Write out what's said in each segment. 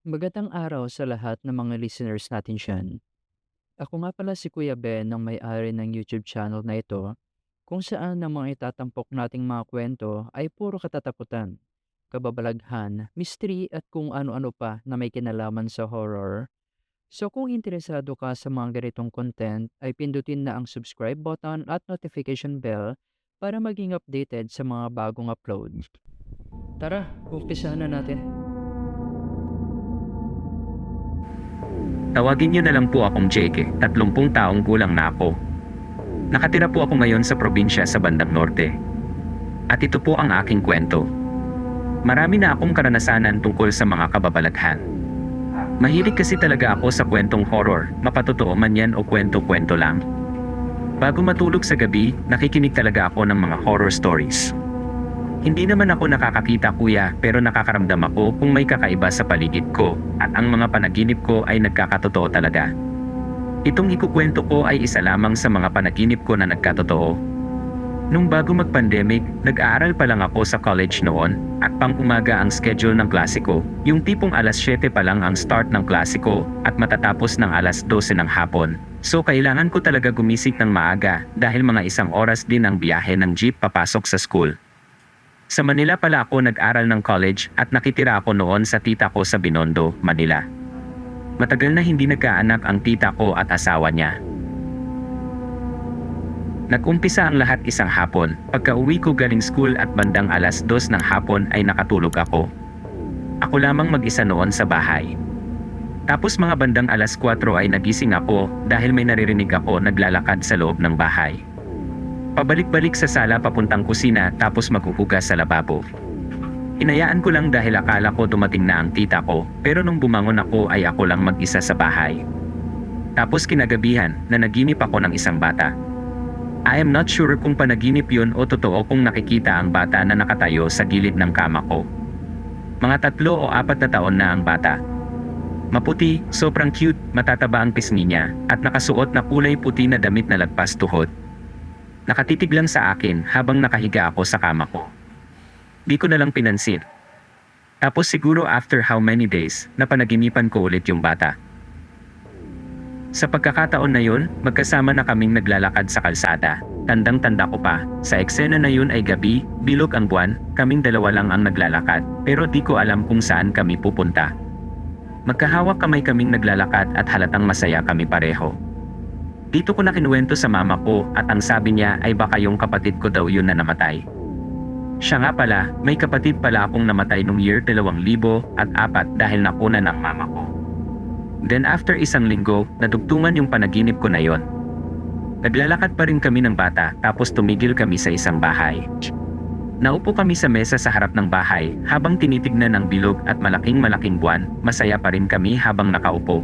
Magandang araw sa lahat ng mga listeners natin diyan. Ako nga pala si Kuya Ben ng may-ari ng YouTube channel na ito kung saan ang mga itatampok nating mga kwento ay puro katatakutan, kababalaghan, mystery at kung ano-ano pa na may kinalaman sa horror. So kung interesado ka sa mga ganitong content ay pindutin na ang subscribe button at notification bell para maging updated sa mga bagong upload. Tara, umpisahan na natin. Tawagin niyo na lang po akong Jake, 30 taong gulang na ako. Nakatira po ako ngayon sa probinsya sa bandang norte. At ito po ang aking kwento. Marami na akong karanasanan tungkol sa mga kababalaghan. Mahilig kasi talaga ako sa kwentong horror, mapatotoo man yan o kwento-kwento lang. Bago matulog sa gabi, nakikinig talaga ako ng mga horror stories. Hindi naman ako nakakakita kuya, pero nakakaramdam ako kung may kakaiba sa paligid ko at ang mga panaginip ko ay nagkakatotoo talaga. Itong ikukwento ko ay isa lamang sa mga panaginip ko na nagkatotoo. Nung bago mag-pandemic, nag-aaral pa lang ako sa college noon at pang-umaga ang schedule ng klase ko, yung tipong alas 7 pa lang ang start ng klase ko at matatapos ng alas 12 ng hapon. So kailangan ko talaga gumising ng maaga dahil mga 1 oras din ang biyahe ng jeep papasok sa school. Sa Manila pala ako nag-aral ng college at nakitira ako noon sa tita ko sa Binondo, Manila. Matagal na hindi nagkaanak ang tita ko at asawa niya. Nag-umpisa ang lahat isang hapon. Pagka-uwi ko galing school at bandang alas 2 ng hapon ay nakatulog ako. Ako lamang mag-isa noon sa bahay. Tapos mga bandang alas 4 ay nagising ako dahil may naririnig ako naglalakad sa loob ng bahay. Pabalik-balik sa sala papuntang kusina tapos maghuhugas sa lababo. Hinayaan ko lang dahil akala ko dumating na ang tita ko, pero nung bumangon ako ay ako lang mag-isa sa bahay. Tapos kinagabihan, nanaginip ako ng isang bata. I am not sure kung panaginip yun o totoo kung nakikita ang bata na nakatayo sa gilid ng kama ko. Mga 3 o 4 na taon na ang bata. Maputi, sobrang cute, matataba ang pisngi niya, at nakasuot na kulay puti na damit na lagpas tuhod. Nakatitig lang sa akin habang nakahiga ako sa kama ko. Di ko na lang pinansin. Tapos siguro after how many days, napanaginipan ko ulit yung bata. Sa pagkakataon na yun, magkasama na kaming naglalakad sa kalsada. Tandang-tanda ko pa, sa eksena na yun ay gabi, bilog ang buwan, kaming dalawa lang ang naglalakad, pero di ko alam kung saan kami pupunta. Magkahawak kamay kaming naglalakad at halatang masaya kami pareho. Dito ko na kinuwento sa mama ko at ang sabi niya ay baka yung kapatid ko daw yun na namatay. Siya nga pala, may kapatid pala akong namatay nung year 2004 dahil nakuna ng mama ko. Then after 1 linggo, nadugtungan yung panaginip ko na yon. Naglalakad pa rin kami ng bata tapos tumigil kami sa isang bahay. Naupo kami sa mesa sa harap ng bahay habang tinitignan ng bilog at malaking buwan, masaya pa rin kami habang nakaupo.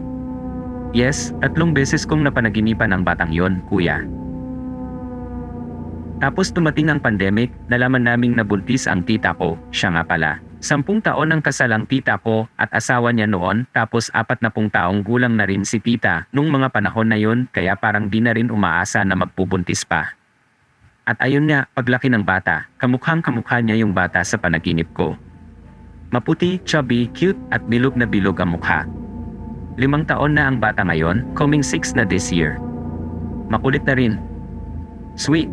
Yes, 3 beses kong napanaginipan ang batang yon, kuya. Tapos dumating ang pandemic, nalaman naming nabuntis ang tita ko, siya nga pala. 10 taon ang kasal ang tita ko at asawa niya noon, tapos 40 taong gulang na rin si tita nung mga panahon na yon, kaya parang di na rin umaasa na magpubuntis pa. At ayun nga, paglaki ng bata, kamukhang-kamukha niya yung bata sa panaginip ko. Maputi, chubby, cute at bilog na bilog ang mukha. 5 taon na ang bata ngayon, coming 6 na this year. Makulit na rin. Sweet,